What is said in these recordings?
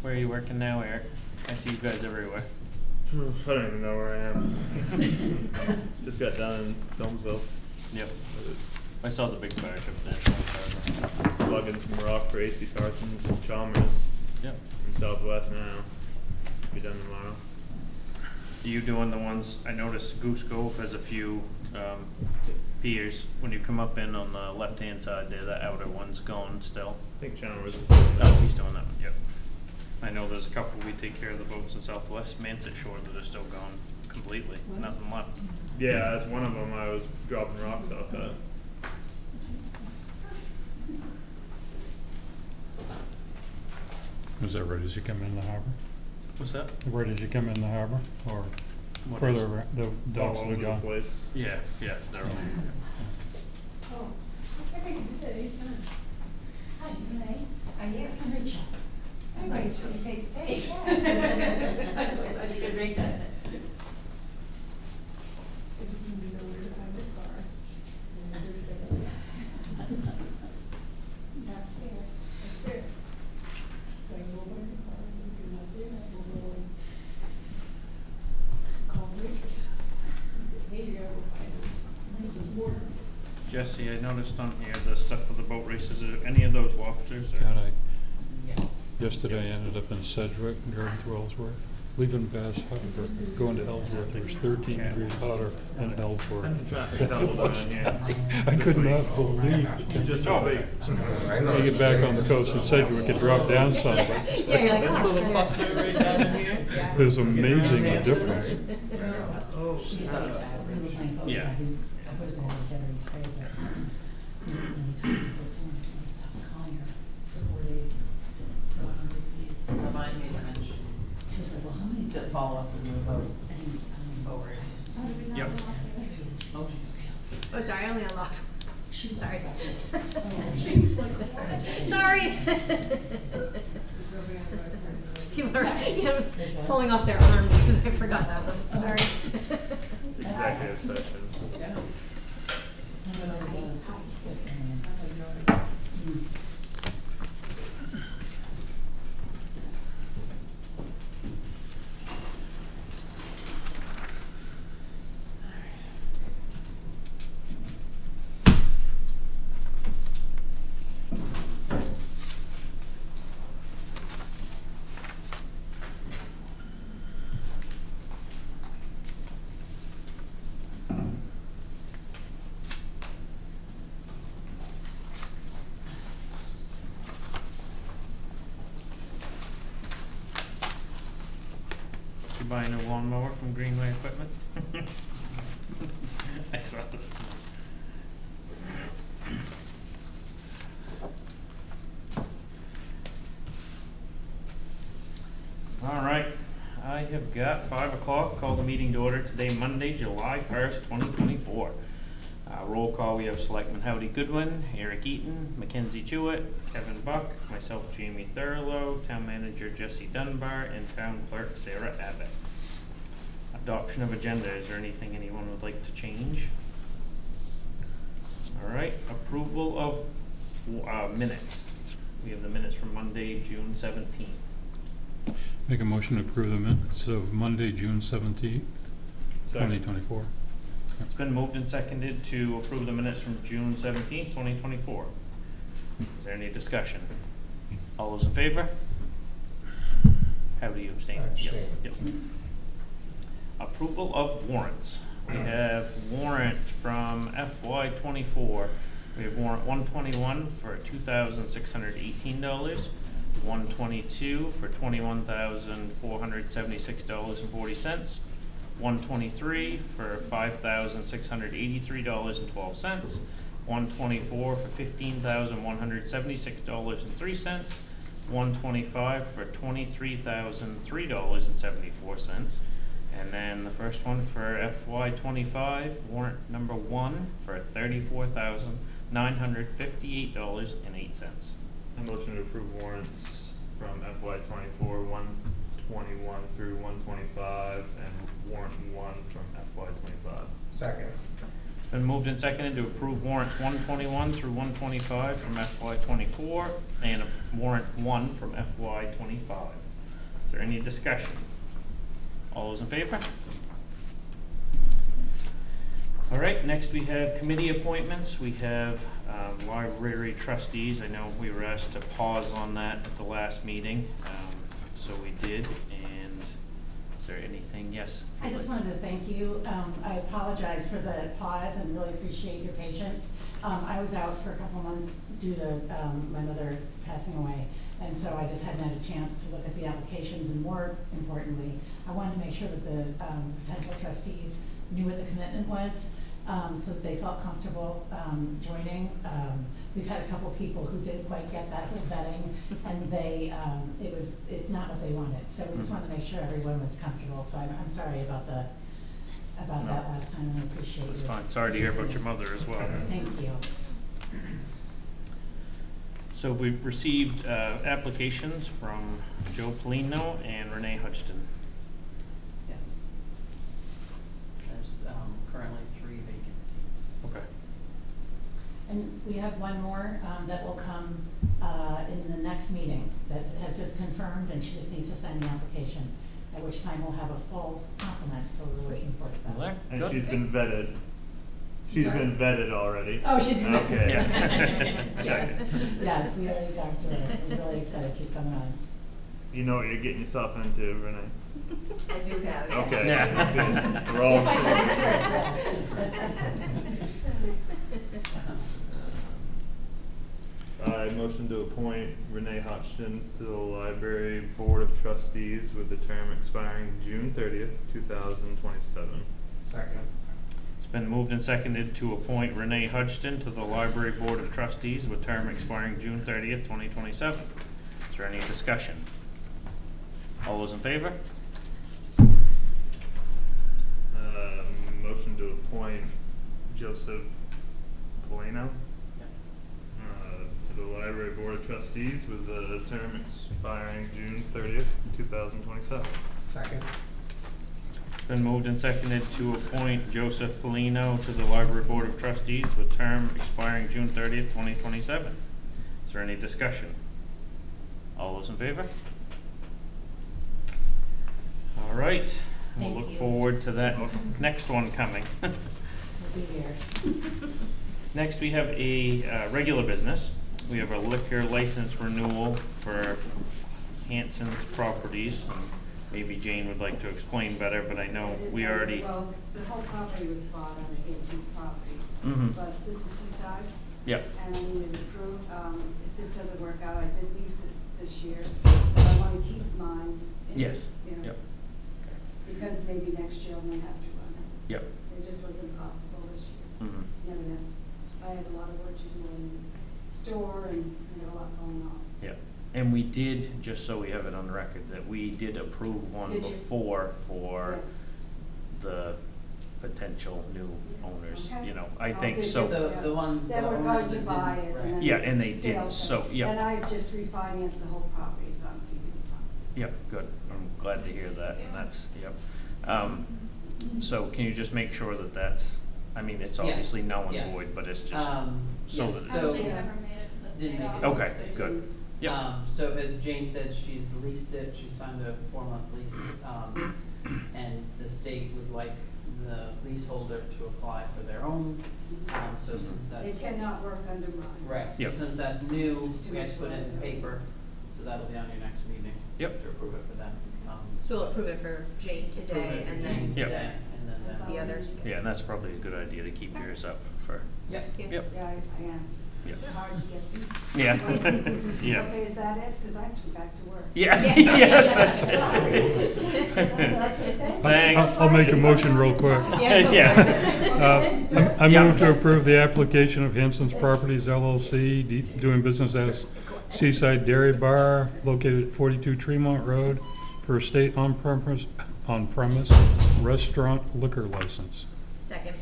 Where are you working now, Eric? I see you guys everywhere. I don't even know where I am. Just got done in Soamesville. Yep. I saw the big fire truck there. Lugging some rock for AC Parsons and Chalmers Yep. in Southwest now. Be done tomorrow. Are you doing the ones, I noticed Goose Cove has a few piers. When you come up in on the left-hand side there, the outer one's going still. I think Chalmers is Oh, he's doing that one, yep. I know there's a couple, we take care of the boats in Southwest Manset Shore that are still gone completely, nothing left. Yeah, that's one of them I was dropping rocks off at. Was that right as you come in the harbor? What's that? Right as you come in the harbor, or What further is- around, the All docks over are the gone? place. Yeah, they're all. Oh, I think I can do that anytime. Hi, Renee. I am Rachel. Everybody's so face to face. I you could make that. I just need to know where to find the car. That's fair. That's fair. So I go over to the car, and if you're not there, I will go and call Rick. Hey, you gotta go find him. It's nice and warm. Jesse, I noticed on here the stuff for the boat races, are any of those lobsters? Or? God, Yes. yesterday I ended up in Sedgwick, driving through Ellsworth, leaving Bass Harbor, going to Ellsworth. It was 13 degrees hotter in Ellsworth. Traffic doubled down here. I could not believe it. Just this week. You get back on the coast in Sedgwick, it dropped down some, but it's Yeah, you're like, like, This oh. little cluster right down here. it was amazing the difference. Oh, She's on a Yeah. Remind me to mention. She was like, well, how many that follow us in the boat? And, boat races. Yep. Oh, sorry, I only unlocked. Sorry. Sorry. People are pulling off their arms because I forgot that one. Sorry. it's executive session. You buy a new lawnmower from Greenway Equipment? I saw that. All right, I have got 5 o'clock, call the meeting to order today, Monday, July 1st, 2024. Roll call, we have Selectman Howdy Goodwin, Eric Eaton, Mackenzie Jewett, Kevin Buck, myself Jamie Thurlow, Town Manager Jesse Dunbar, and Town Clerk Sarah Abbott. Adoption of agenda, is there anything anyone would like to change? All right, approval of minutes. We have the minutes from Monday, June 17th. Make a motion to approve the minutes of Monday, June 17th, 2024. It's been moved and seconded to approve the minutes from June 17th, 2024. Is there any discussion? All those in favor? How do you abstain? Yep. Approval of warrants. We have warrant from FY '24. We have warrant 121 for $2,618, 122 for $21,476.40, 123 for $5,683.12, 124 for $15,176.03, 125 for $23,003.74, and then the first one for FY '25, warrant number 1 for $34,958.08. I motion to approve warrants from FY '24, 121 through 125, and warrant 1 from FY '25. Second. It's been moved and seconded to approve warrants 121 through 125 from FY '24 and warrant 1 from FY '25. Is there any discussion? All those in favor? All right, next we have committee appointments. We have library trustees. I know we were asked to pause on that at the last meeting, so we did. And is there anything? Yes? I just wanted to thank you. I apologize for the pause and really appreciate your patience. I was out for a couple months due to my mother passing away, and so I just hadn't had a chance to look at the applications, and more importantly, I wanted to make sure that the potential trustees knew what the commitment was, so that they felt comfortable joining. We've had a couple people who didn't quite get that whole vetting, and it's not what they wanted. So we just wanted to make sure everyone was comfortable. So I'm sorry about that last time, and I appreciate it. That's fine. Sorry to hear about your mother as well. Thank you. So we've received applications from Joe Polino and Renee Hutchton. Yes. There's currently 3 vacant seats. Okay. And we have one more that will come in the next meeting that has just confirmed, and she just needs to sign the application, at which time we'll have a full complement, so we're waiting for it. There. And Good. she's been vetted. She's Sorry? been vetted already. Oh, she's been. Okay. Yes, yes, we already talked to her. We're really excited she's coming on. You know what you're getting yourself into, Renee. I do have, yes. Okay, Yeah. that's good. We're all If I set. I motion to appoint Renee Hodgson to the Library Board of Trustees with the term expiring June 30th, 2027. Second. It's been moved and seconded to appoint Renee Hutchton to the Library Board of Trustees with term expiring June 30th, 2027. Is there any discussion? All those in favor? Motion to appoint Joseph Polino to the Library Board of Trustees with the term expiring June 30th, 2027. Second. It's been moved and seconded to appoint Joseph Polino to the Library Board of Trustees with term expiring June 30th, 2027. Is there any discussion? All those in favor? All right, we'll Thank look you. forward to that next one coming. We'll be here. Next, we have a regular business. We have a liquor license renewal for Hanson's Properties. Maybe Jane would like to explain better, but I know we already. Well, this whole property was bought on the Hanson's Properties, Mhm. but this is Seaside, Yep, and I needed to prove, if this doesn't work out, I did lease it this year, but I want to keep mine. yes, You know, yep, because maybe next year I may have to run it. yep. It just wasn't possible this year. Mhm. Never know. I have a lot of work to do in the store and I got a lot going on. Yeah, and we did, just so we have it on the record, that we did approve one Did you? before for Yes. the potential new owners, Okay. you know, I Oh, think did you? so. The ones, the That were owners going that to didn't. buy it right. and then. Yeah, and they sale didn't, thing. so, yeah. And I just refinanced the whole property, so I'm keeping the property. Yep, good, I'm glad to hear that, and that's, yep. So can you just make sure that that's, I mean, it's Yeah. obviously null and Yeah. void, but it's just, so Yes, that I don't so. think it ever made it to the Didn't state make it. office. Okay, good. Yep. So as Jane said, she's leased it, she signed a 4-month lease, and the state would like the leaseholder to apply for their own, so since They that's. cannot work under mine. Right, so Yep. since that's new, It's too we have to much put it in work. paper, so that'll be on your next meeting. Yep. To approve it for them. So we'll approve it for Jade Approve today it for and Jane then. Yep. today, and then That's that. The others. yeah, and that's probably a good idea to keep yours up for, Yep. yep, Yeah, I am. yep. It's hard to get these Yeah. licenses. Yeah. Okay, is that it? Because I have to go back to work. Yeah, Yeah. yes, that's Sorry. it. That's okay, thank you. Thanks. I'll make a motion real quick. Yeah. I Yeah. move to approve the application of Hanson's Properties LLC, doing business as Seaside Dairy Bar, located at 42 Tremont Road, for a state on-premise restaurant liquor license. Second.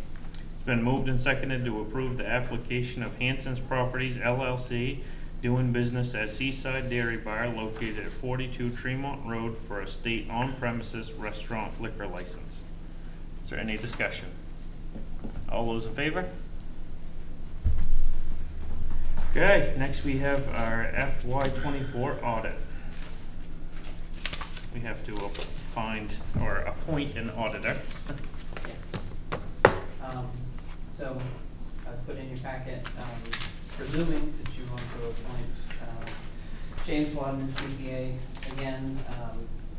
It's been moved and seconded to approve the application of Hanson's Properties LLC, doing business as Seaside Dairy Bar located at 42 Tremont Road for a state on-premises restaurant liquor license. Is there any discussion? All those in favor? Okay, next we have our FY24 audit. we have to find or appoint an auditor. Yes. So I put in your packet, presuming that you want to appoint, James Wadman, CPA, again.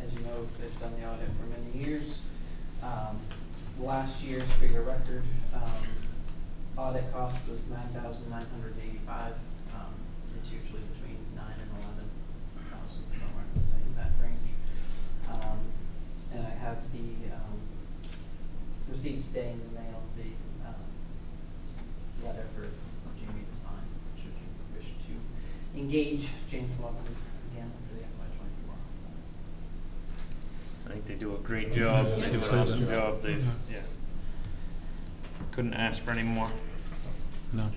As you know, they've done the audit for many years. Last year's, for your record, audit cost was $9,985. It's usually between 9 and 11,000, somewhere in that range. And I have the receipt today in the mail, the letter for Jamie to sign, should you wish to engage James Wadman again for the FY24. I think they do a great job. They do an awesome job. They've, yeah. Couldn't ask for any more. No.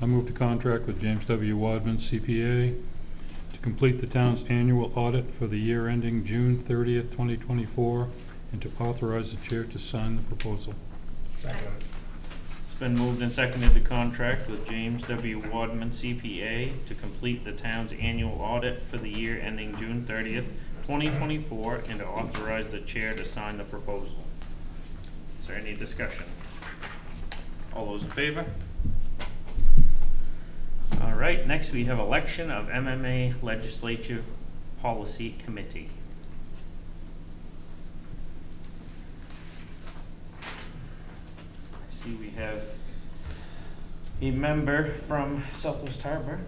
I move to contract with James W. Wadman, CPA, to complete the town's annual audit for the year ending June 30th, 2024, and to authorize the chair to sign the proposal. It's been moved and seconded to contract with James W. Wadman, CPA, to complete the town's annual audit for the year ending June 30th, 2024, and to authorize the chair to sign the proposal. Is there any discussion? All those in favor? All right, next we have election of MMA Legislative Policy Committee. I see we have a member from Southwest Harbor,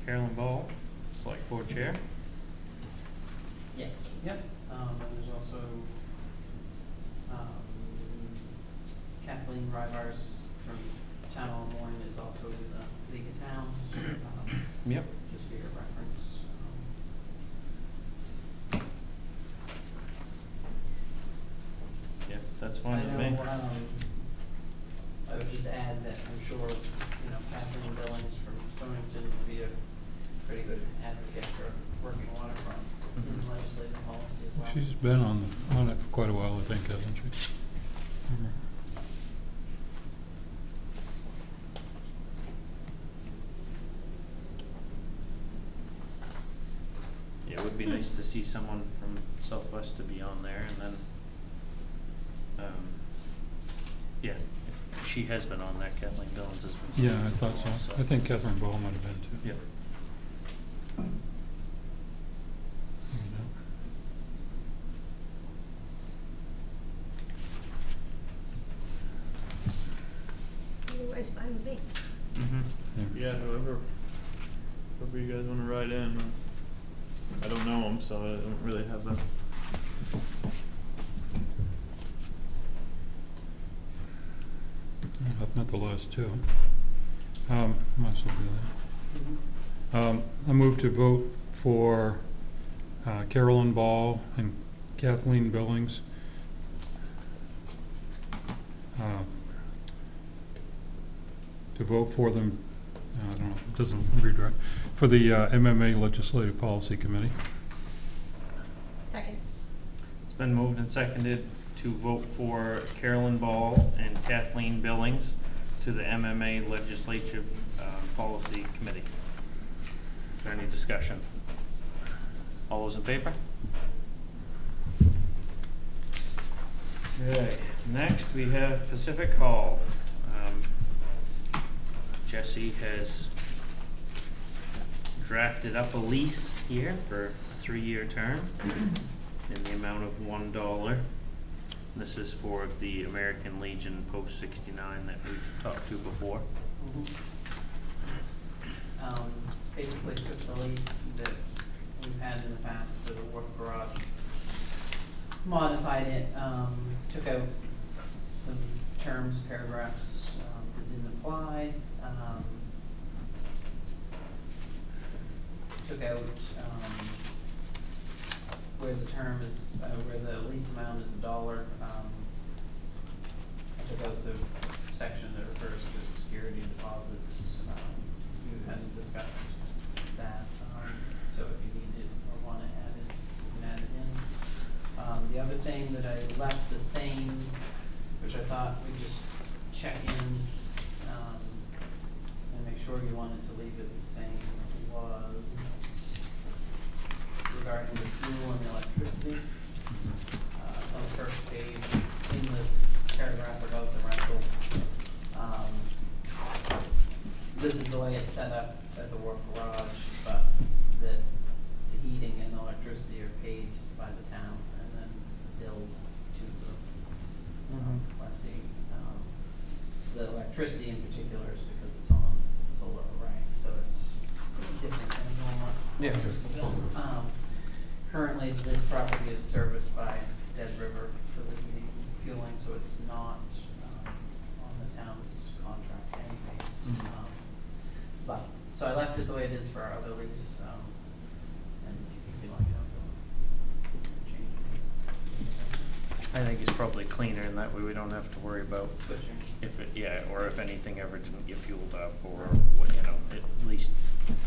Carolyn Ball, Select Board Chair. Yes, yep. And there's also Kathleen Rivars from Town Hall Morning is also in the League of Towns. Yep. Just for your reference. Yep, that's fine with me. I know, I would just add that I'm sure, Catherine Billings from Stonington would be a pretty good advocate for working waterfront in legislative policy as well. She's been on it for quite a while, I think, hasn't she? Yeah, it would be nice to see someone from Southwest to be on there, and then, yeah, if she has been on there, Kathleen Billings has been. Yeah, I thought so. I think Catherine Ball might have been too. Yep. Otherwise, fine with me. Mm-hmm. Yeah, whoever you guys wanna ride in. I don't know them, so I don't really have the. Not the last two. Might as well do that. I move to vote for Carolyn Ball and Kathleen Billings to vote for them. I don't know, it doesn't read right. For the MMA Legislative Policy Committee. Second. It's been moved and seconded to vote for Carolyn Ball and Kathleen Billings to the MMA Legislative Policy Committee. Is there any discussion? All those in favor? Okay, next we have Pacific Hall. Jesse has drafted up a lease here for a 3-year term in the amount of $1. This is for the American Legion Post 69 that we've talked to before. Basically took the lease that we've had in the past for the Wharf Garage, modified it, took out some terms, paragraphs that didn't apply, took out where the term is, where the lease amount is $1. I took out the section that refers to security deposits. You hadn't discussed that, so if you need it or want to add it, you can add it in. The other thing that I left the same, which I thought we'd just check in and make sure you wanted to leave it the same, was regarding the fuel and the electricity. It's on the first page, in the paragraph about the rental. This is the way it's set up at the wharf garage, but that the heating and the electricity are paid by the town and then billed to the lessee. The electricity in particular is because it's on solar array, so it's different than a normal electricity bill. Currently, this property is serviced by Dead River for the heating and fueling, so it's not on the town's contract anyways. But, so I left it the way it is for our other lease, and if you feel like it, I'll change it. I think it's probably cleaner, and that way we don't have to worry about Switching. if it, yeah, or if anything ever didn't get fueled up, or what, you know, at least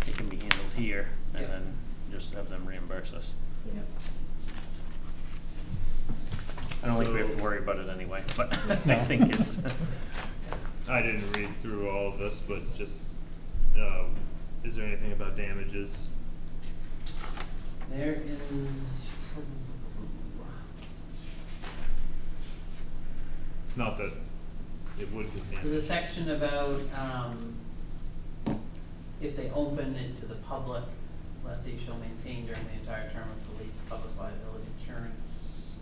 it can be handled here, and Yeah. then just have them reimburse us. Yep. I don't think we have to worry about it anyway, but I think it's, I didn't read through all of this, but just, is there anything about damages? There is, Not that it would get there's a damaged. section about, if they open it to the public, lessee shall maintain during the entire term of the lease public liability insurance,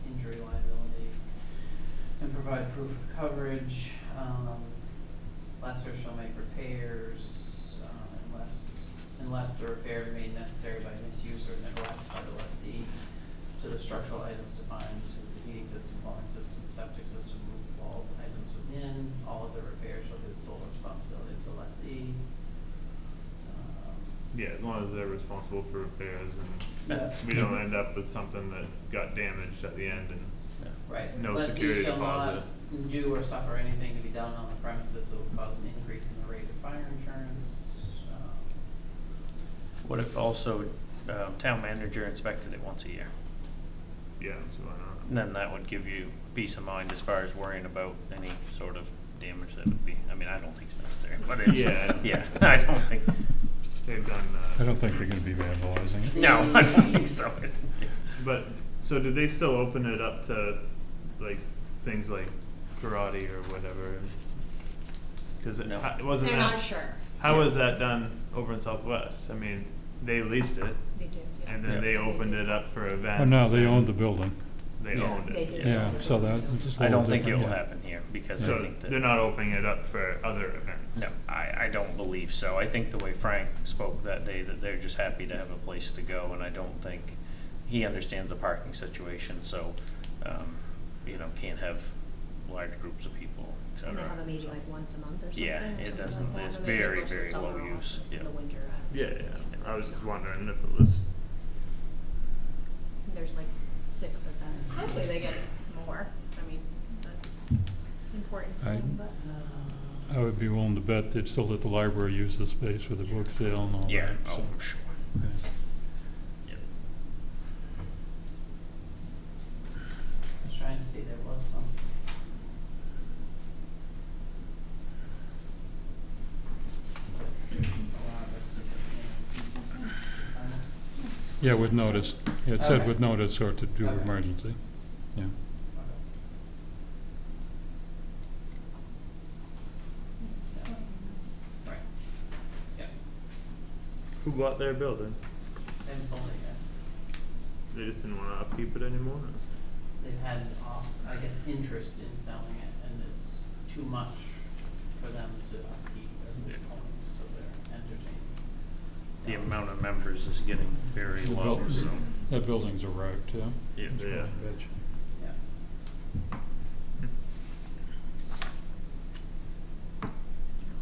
injury liability, and provide proof of coverage. Lessor shall make repairs, unless the repair is made necessary by misuse or neglect by the lessee to the structural items defined, which is the heating system, plumbing system, septic system, roof walls, items within. All of the repairs shall be the sole responsibility of the lessee. Yeah, as long as they're responsible for repairs and Yeah. we don't end up with something that got damaged at the end and Right. No Lessee security shall deposit. not do or suffer anything to be done on the premises that will cause an increase in the rate of fire insurance. what if also, town manager inspected it once a year? yeah, so why not? And then that would give you peace of mind as far as worrying about any sort of damage that would be, I mean, I don't think it's necessary, but it's, Yeah. yeah, I don't think, They've done, I don't think they're gonna be vandalizing it. no, I don't think so. but, so did they still open it up to, like, things like karate or whatever? Cause it No. wasn't They're that, not sure. how was that done over in Southwest? I mean, they leased it They do, yeah. and then Yeah. they opened it up for events. Oh, no, they and owned the building. They Yeah. owned They it. did. Yeah, so that, it's just a I little don't think it different, will yeah. happen here, because I So think that. they're not opening it up for other events? No, I don't believe so. I think the way Frank spoke that day, that they're just happy to have a place to go, and I don't think, he understands the parking situation, so, you know, can't have large groups of people, et And they cetera. have a meeting like once a month or something. Yeah, or it something doesn't, like that, it's and they take very, most of the very low summer off use, yeah. In the winter. Yeah, yeah, I was just wondering if it was, There's like 6 events. Hopefully they get more. I mean, it's an important I- thing, but. I would be willing to bet they'd still let the library use the space for the book sale and all that. Yeah, so, oh, I'm sure. yeah. Yep. I was trying to see, there was some. Yeah, with notice. Yeah, it said Okay. with notice or to do Okay. emergency, yeah. Right, yeah, who bought their building? they haven't sold it yet. They just didn't wanna upkeep it anymore? They've had, I guess, interest in selling it, and it's too much for them to upkeep at this point, so they're entertaining. The selling. amount of members is getting very The low, buil- so, That building's arrived, yeah. yeah. That's what I Yeah. bet you. Yeah.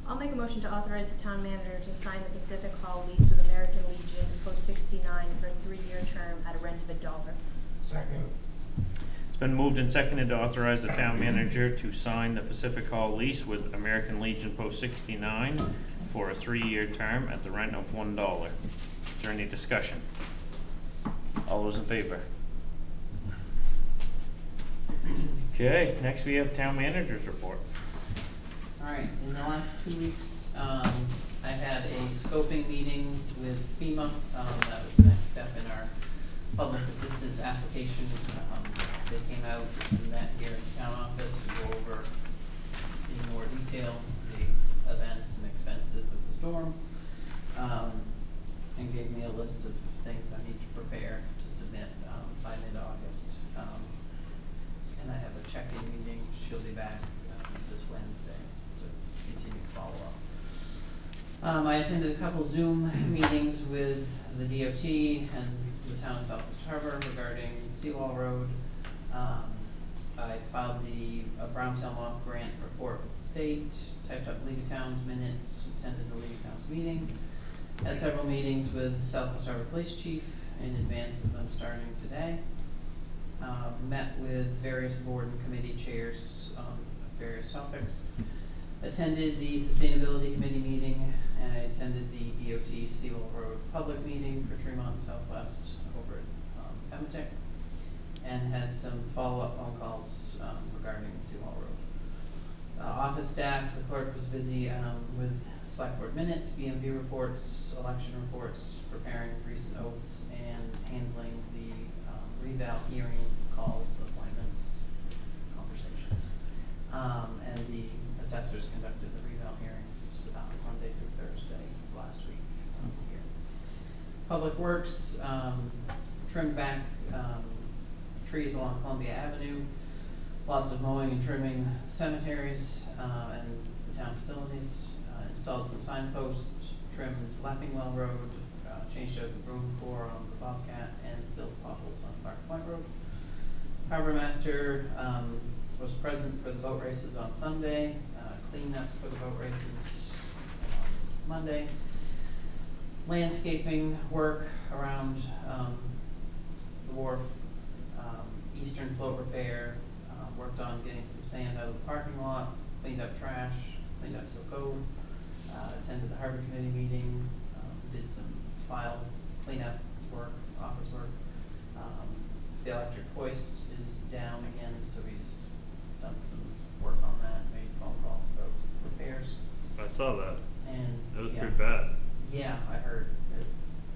I'll make a motion to authorize the town manager to sign the Pacific Hall lease with American Legion Post 69 for a 3-year term at a rent of $1. It's been moved and seconded to authorize the town manager to sign the Pacific Hall lease with American Legion Post 69 for a 3-year term at the rent of $1. Is there any discussion? All those in favor? Okay, next we have town manager's report. All right, in the last 2 weeks, I had a scoping meeting with FEMA. That was the next step in our public assistance application. They came out and met here at the town office to go over in more detail the events and expenses of the storm, and gave me a list of things I need to prepare to submit by mid-August. And I have a check-in meeting. She'll be back this Wednesday to continue to follow up. I attended a couple Zoom meetings with the DOT and the town of Southwest Harbor regarding Seawall Road. I filed the Browntail Moth Grant report with the state, typed up League of Towns minutes, attended the League of Towns meeting, had several meetings with Southwest Harbor Police Chief in advance of them starting today. Met with various board and committee chairs on various topics. Attended the Sustainability Committee meeting, and I attended the DOT Seawall Road public meeting for Tremont and Southwest over at Pematic, and had some follow-up phone calls regarding Seawall Road. Office staff, the clerk was busy with select board minutes, BMV reports, election reports, preparing recent oaths, and handling the reval hearing calls, appointments, conversations. And the assessors conducted the reval hearings Monday through Thursday last week here. Public Works trimmed back trees along Columbia Avenue, lots of mowing and trimming cemeteries and the town facilities, installed some signposts, trimmed Laughingwell Road, changed out the broom core on the Bobcat, and filled potholes on Clark Point Road. Harbor Master was present for the boat races on Sunday, cleaned up for the boat races Monday. Landscaping work around the wharf, eastern float repair, worked on getting some sand out of the parking lot, cleaned up trash, cleaned up Silk Cove, attended the Harbor Committee meeting, did some file cleanup work, office work. The electric hoist is down again, so he's done some work on that, made phone calls about repairs. I saw that. And It was yeah, pretty bad. Yeah, I heard it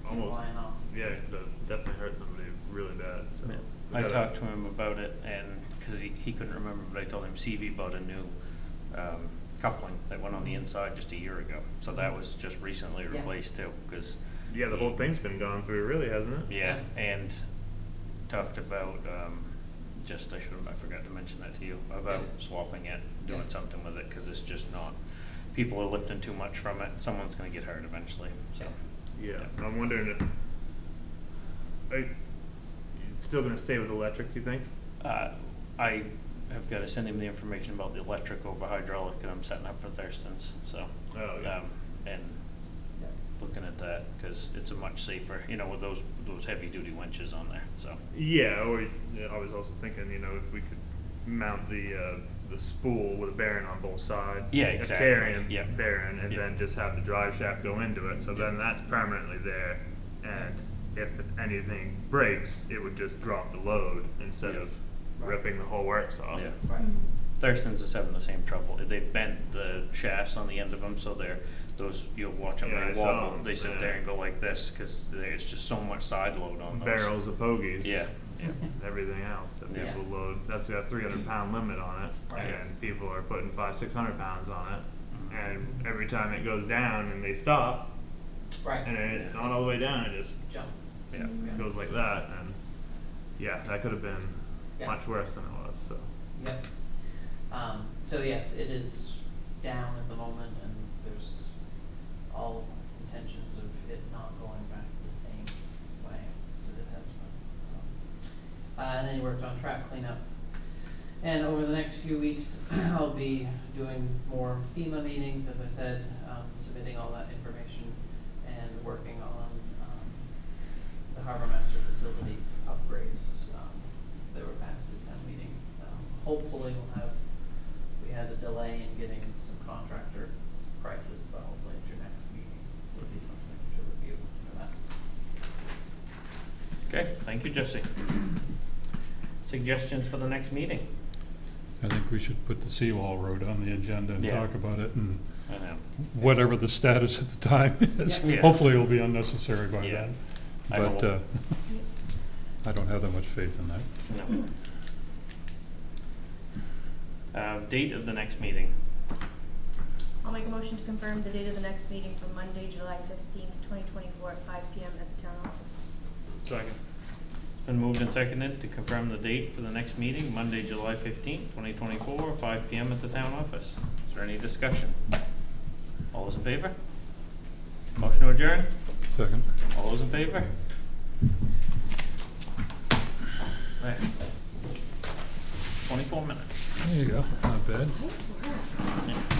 came Almost. flying off. Yeah, it definitely hurt somebody really bad. So Yeah. we I gotta- talked to him about it, and, cause he couldn't remember, but I told him CV bought a new, coupling that went on the inside just a year ago. So that was just recently Yeah. replaced too, cause. Yeah, the whole thing's been gone through, really, hasn't it? Yeah, and talked about, I forgot to mention that to you, about Yeah. swapping it, doing Yeah. something with it, cause it's just not, people are lifting too much from it, someone's gonna get hurt eventually, so. Yeah. I'm wondering if it's still gonna stay with electric, do you think? I have gotta send him the information about the electric over hydraulic that I'm setting up for Thurston's, so. Oh, yeah. And Yeah. looking at that, cause it's a much safer, with those heavy duty winches on there, so. Yeah, or I was also thinking, if we could mount the spool with a bearing on both sides. Yeah, A exactly. carrying Yeah. bearing, and Yeah. then just have the drive shaft go into it, so then that's permanently there. And if anything breaks, it would just drop the load instead Yeah. of Right. ripping the whole works off. Yeah. Right. Thurston's is having the same trouble. They've bent the shafts on the end of them, so you'll watch them, Yeah, I they saw wobble, them, they sit yeah. there and go like this, cause there's just so much side load on those. Barrels of pogies. Yeah, yeah. Everything else that Yeah. people load, that's got a 300-pound limit on it, Right. and people are putting 500-600 pounds on it, Mhm. and every time it goes down and they stop, Right. and it's Yeah. not all the way down, it just Jump. Yeah. goes like that, and yeah, that could have been Yeah. much worse than it was, so. Yep. So yes, it is down at the moment, and there's all intentions of it not going back the same way that it has been. And then he worked on track cleanup. And over the next few weeks, I'll be doing more FEMA meetings, as I said, submitting all that information and working on the Harbor Master facility upgrades that were passed at town meeting. Hopefully we had a delay in getting some contractor prices, but hopefully at your next meeting would be something to review for that. Okay, thank you, Jesse. Suggestions for the next meeting? I think we should put the Seawall Road on the agenda and Yeah. talk about it, and I know. whatever the status at the time is. Yeah. Hopefully it'll be unnecessary by Yeah. then. I But, don't- I don't have that much faith in that. No. Date of the next meeting. I'll make a motion to confirm the date of the next meeting for Monday, July 15th, 2024 at 5 PM at the town office. Second. It's been moved and seconded to confirm the date for the next meeting, Monday, July 15th, 2024, 5 PM at the town office. Is there any discussion? All those in favor? Motion to adjourn? Second. All those in favor? Right. 24 minutes. There you go, not bad. Nice work. Yeah.